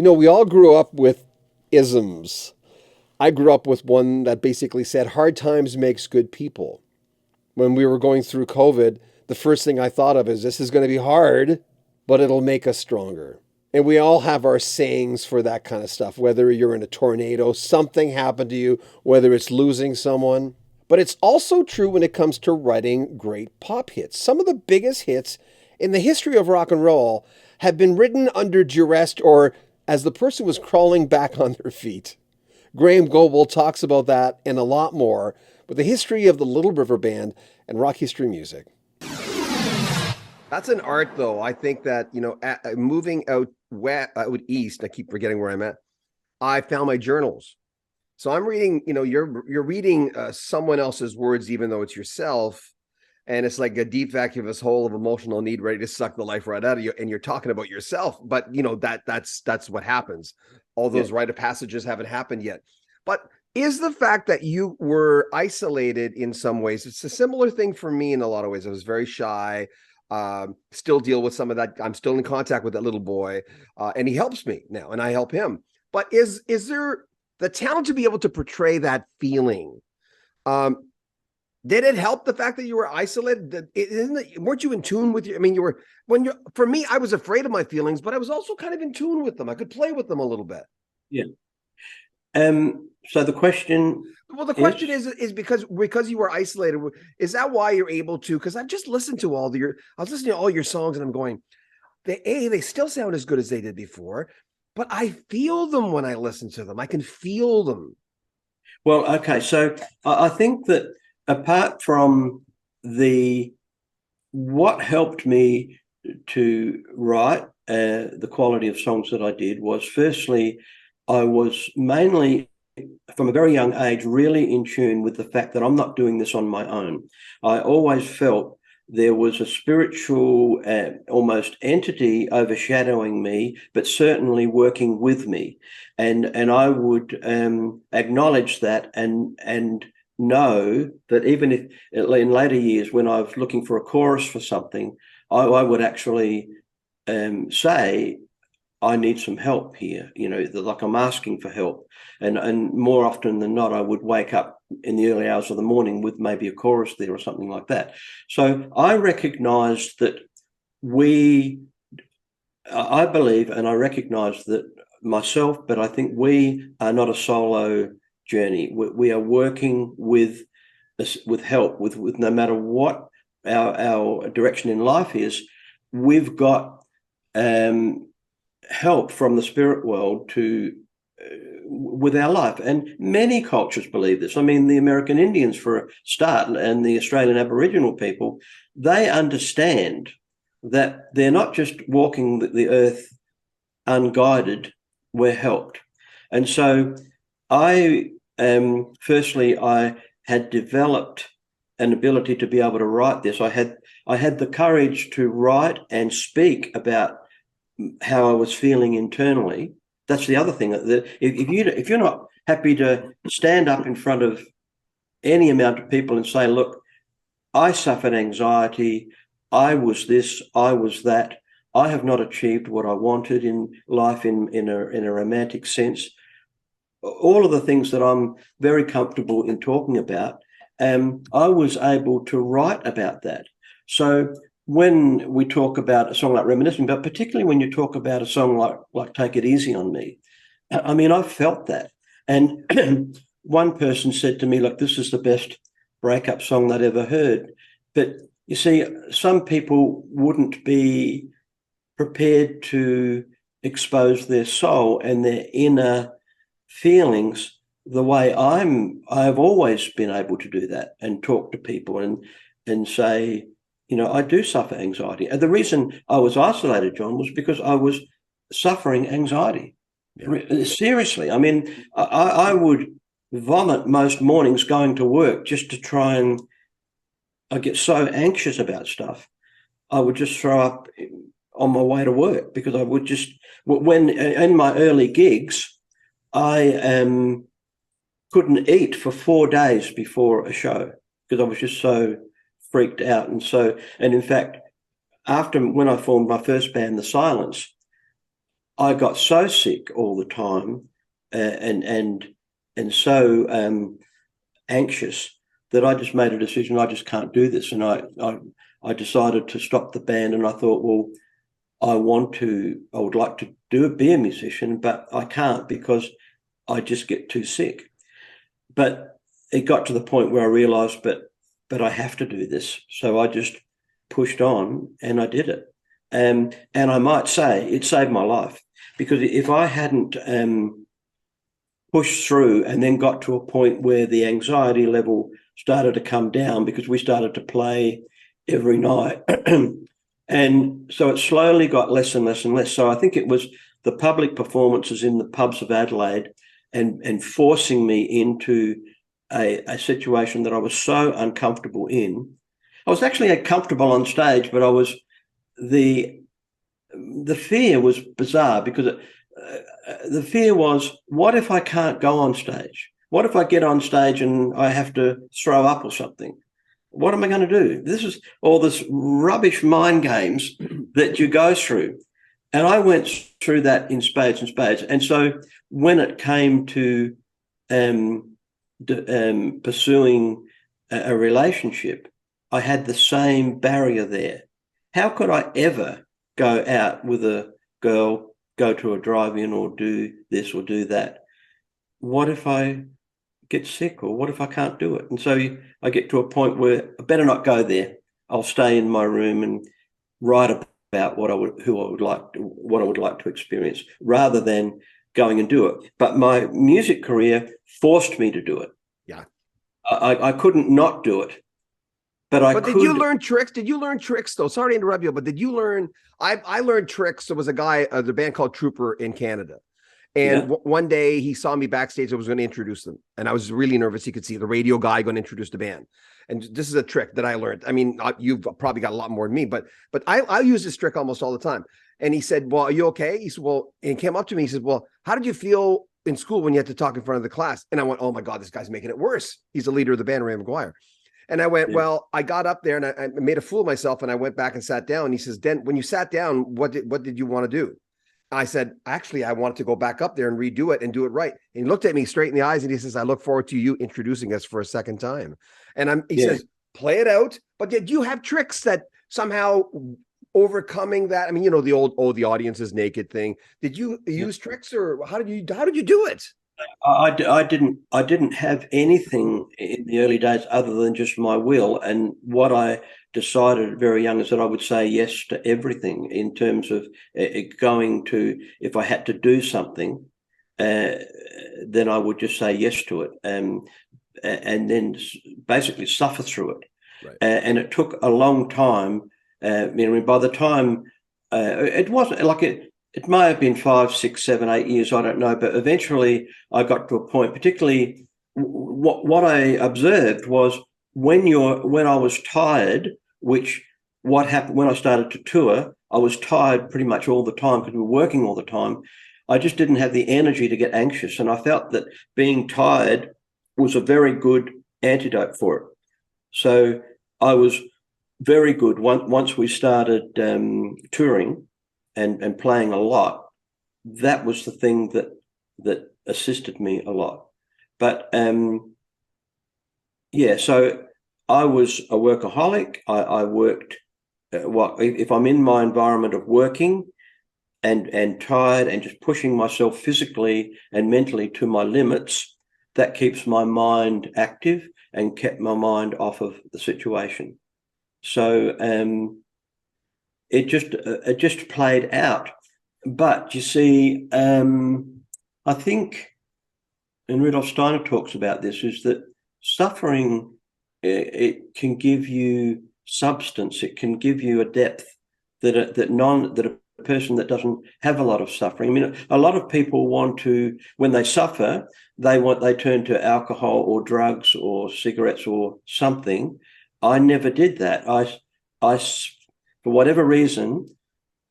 We all grew up with isms. I grew up with one that basically said hard times makes good people. When we were going through COVID, the first thing I thought of is this is going to be hard, but it'll make us stronger. And we all have our sayings for that kind of stuff, whether you're in a tornado, something happened to you, whether it's losing someone. But it's also true when it comes to writing great pop hits. Some of the biggest hits in the history of rock and roll have been written under duress or as the person was crawling back on their feet. Graeham Goble talks about that and a lot more with the history of the Little River Band and rock history music. That's an art, though. I think that, moving out east, I keep forgetting where I'm at, I found my journals. So I'm reading, you're reading someone else's words, even though it's yourself. And it's like a deep vacuous hole of emotional need ready to suck the life right out of you. And you're talking about yourself. But, that's what happens. All those rite of passages haven't happened yet. But is the fact that you were isolated in some ways, it's a similar thing for me in a lot of ways. I was very shy, still deal with some of that. I'm still in contact with that little boy, and he helps me now, and I help him. But is there the talent to be able to portray that feeling? Did it help the fact that you were isolated? Weren't you in tune with for me, I was afraid of my feelings, but I was also kind of in tune with them. I could play with them a little bit. Yeah. So the question. Well, the question is because you were isolated. Is that why you're able to? Because I've just listened to I was listening to all your songs, and I'm going, they still sound as good as they did before, but I feel them when I listen to them. I can feel them. Well, okay. So I think that apart from what helped me to write the quality of songs that I did was, firstly, I was mainly, from a very young age, really in tune with the fact that I'm not doing this on my own. I always felt there was a spiritual almost entity overshadowing me, but certainly working with me. And I would acknowledge that and know that even if in later years when I was looking for a chorus for something, I would actually say, I need some help here, like I'm asking for help. And more often than not, I would wake up in the early hours of the morning with maybe a chorus there or something like that. So I recognized that I believe, and I recognize that myself, but I think we are not a solo journey. We are working with help, with no matter what our direction in life is, we've got help from the spirit world with our life. And many cultures believe this. I mean, the American Indians, for a start, and the Australian Aboriginal people, they understand that they're not just walking the earth unguided, we're helped. And so firstly, I had developed an ability to be able to write this. I had the courage to write and speak about how I was feeling internally. That's the other thing. If you're not happy to stand up in front of any amount of people and say, look, I suffered anxiety, I was this, I was that, I have not achieved what I wanted in life in a romantic sense, all of the things that I'm very comfortable in talking about, I was able to write about that. So when we talk about a song like Reminiscing, but particularly when you talk about a song like Take It Easy on Me, I mean, I felt that. And one person said to me, look, this is the best breakup song they'd ever heard. But you see, some people wouldn't be prepared to expose their soul and their inner feelings the way I've always been able to do that and talk to people and say, I do suffer anxiety. And the reason I was isolated, John, was because I was suffering anxiety. Yeah. Seriously. I mean, I would vomit most mornings going to work just to try and I get so anxious about stuff. I would just throw up on my way to work because I would just, when in my early gigs, I couldn't eat for 4 days before a show because I was just so freaked out. And in fact, when I formed my first band, The Silence, I got so sick all the time, and so anxious that I just made a decision. I just can't do this, and I decided to stop the band. And I thought, well, I would like to be a musician, but I can't because I just get too sick. But it got to the point where I realised, but I have to do this. So I just pushed on and I did it. And I might say it saved my life, because if I hadn't pushed through and then got to a point where the anxiety level started to come down, because we started to play every night. And so it slowly got less and less and less. So I think it was the public performances in the pubs of Adelaide and forcing me into a situation that I was so uncomfortable in. I was actually comfortable on stage, but I was the fear was bizarre, because the fear was, what if I can't go on stage? What if I get on stage and I have to throw up or something? What am I going to do? This is all this rubbish mind games that you go through. And I went through that in spades and spades. And so when it came to pursuing a relationship, I had the same barrier there. How could I ever go out with a girl, go to a drive-in, or do this or do that? What if I get sick, or what if I can't do it? And so I get to a point where I better not go there. I'll stay in my room and write about what I would like to experience, rather than going and do it. But my music career forced me to do it. Yeah, I couldn't not do it. But did you learn tricks? Did you learn tricks though? Sorry to interrupt you, but did you learn? I learned tricks. There was a guy, the band called Trooper in Canada. And one day he saw me backstage. I was going to introduce them. And I was really nervous. He could see the radio guy going to introduce the band. And this is a trick that I learned. I mean, you've probably got a lot more than me, but I use this trick almost all the time. And he said, well, are you okay? He said, well, and he came up to me. He said, well, how did you feel in school when you had to talk in front of the class? And I went, oh my God, this guy's making it worse. He's the leader of the band, Ray McGuire. And I went, well, I got up there and I made a fool of myself, and I went back and sat down. And he says, then when you sat down, what did you want to do? I said, actually, I wanted to go back up there and redo it and do it right. And he looked at me straight in the eyes and he says, I look forward to you introducing us for a second time. And he says, play it out. But did you have tricks that somehow overcoming that? I mean, you know, the audience is naked thing. Did you use tricks, or how did you do it? I didn't have anything in the early days other than just my will. And what I decided very young is that I would say yes to everything, in terms of going to, if I had to do something, then I would just say yes to it, and then basically suffer through it. Right. And it took a long time. By the time it wasn't like it may have been 5, 6, 7, 8 years, I don't know, but eventually I got to a point, particularly what I observed was when I was tired, which what happened when I started to tour, I was tired pretty much all the time because we were working all the time. I just didn't have the energy to get anxious, and I felt that being tired was a very good antidote for it. So I was very good once we started touring and playing a lot. That was the thing that assisted me a lot. But so I was a workaholic. I worked. If I'm in my environment of working and tired and just pushing myself physically and mentally to my limits, that keeps my mind active and kept my mind off of the situation. So it just played out. But you see, I think, and Rudolf Steiner talks about this, is that suffering, it can give you substance. It can give you a depth that a person that doesn't have a lot of suffering. I mean, a lot of people want to, when they suffer, they turn to alcohol or drugs or cigarettes or something. I never did that. I for whatever reason,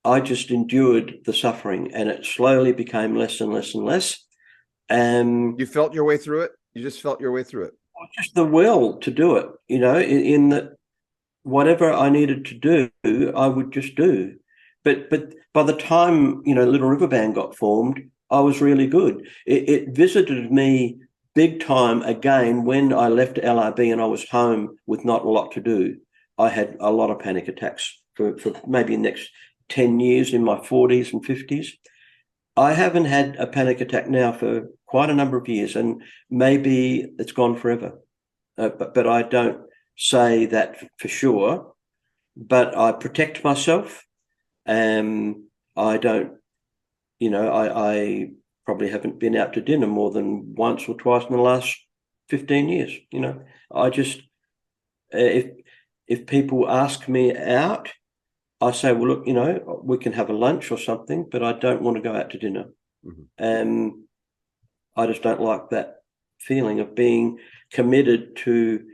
I just endured the suffering, and it slowly became less and less and less. You felt your way through it? You just felt your way through it? Just the will to do it, in that whatever I needed to do, I would just do. but by the time, Little River Band got formed, I was really good. It visited me big time again when I left LRB and I was home with not a lot to do. I had a lot of panic attacks for maybe the next 10 years in my 40s and 50s. I haven't had a panic attack now for quite a number of years, and maybe it's gone forever. But I don't say that for sure. But I protect myself. I don't, I probably haven't been out to dinner more than once or twice in the last 15 years. I just, if people ask me out, I say, well, look, we can have a lunch or something, but I don't want to go out to dinner. Mm-hmm. I just don't like that feeling of being committed to,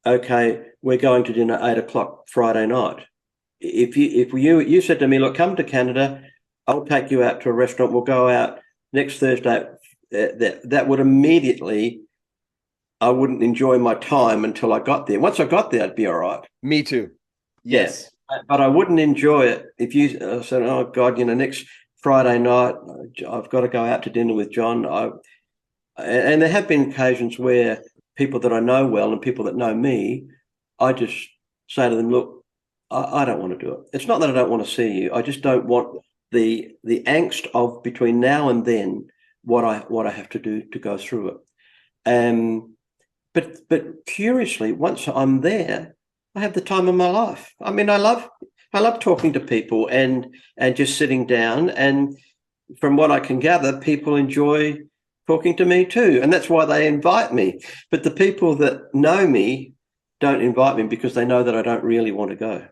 okay, we're going to dinner 8:00 Friday night. If you said to me, look, come to Canada, I'll take you out to a restaurant, we'll go out next Thursday, that would immediately, I wouldn't enjoy my time until I got there. Once I got there, I'd be all right. Me too. Yes. Yeah, but I wouldn't enjoy it if you said, oh, God, next Friday night, I've got to go out to dinner with John. And there have been occasions where people that I know well and people that know me, I just say to them, look, I don't want to do it. It's not that I don't want to see you. I just don't want the angst of between now and then what I have to do to go through it. But curiously, once I'm there, I have the time of my life. I mean, I love talking to people and just sitting down. And from what I can gather, people enjoy talking to me too, and that's why they invite me. But the people that know me don't invite me because they know that I don't really want to go.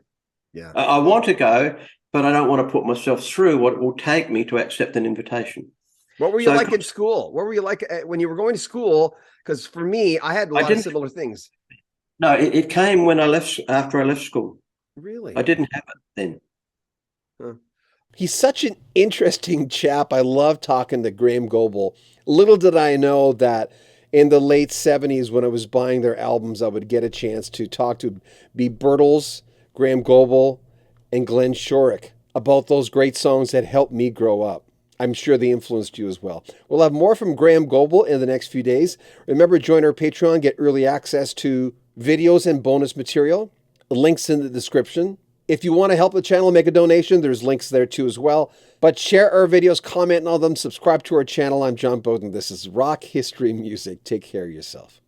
Yeah, I want to go, but I don't want to put myself through what it will take me to accept an invitation. What were you like in school? What were you like when you were going to school? Because for me, I had a lot of similar things. No, it came when after I left school. Really? I didn't have it then. Huh. He's such an interesting chap. I love talking to Graeham Goble. Little did I know that in the late 70s, when I was buying their albums, I would get a chance to talk to B. Birtles, Graeham Goble, and Glenn Shorrock about those great songs that helped me grow up. I'm sure they influenced you as well. We'll have more from Graeham Goble in the next few days. Remember, join our Patreon, get early access to videos and bonus material. Links in the description. If you want to help the channel, make a donation, there's links there too as well. But share our videos, comment on them, subscribe to our channel. I'm John Beaudin. This is Rock History Music. Take care of yourself.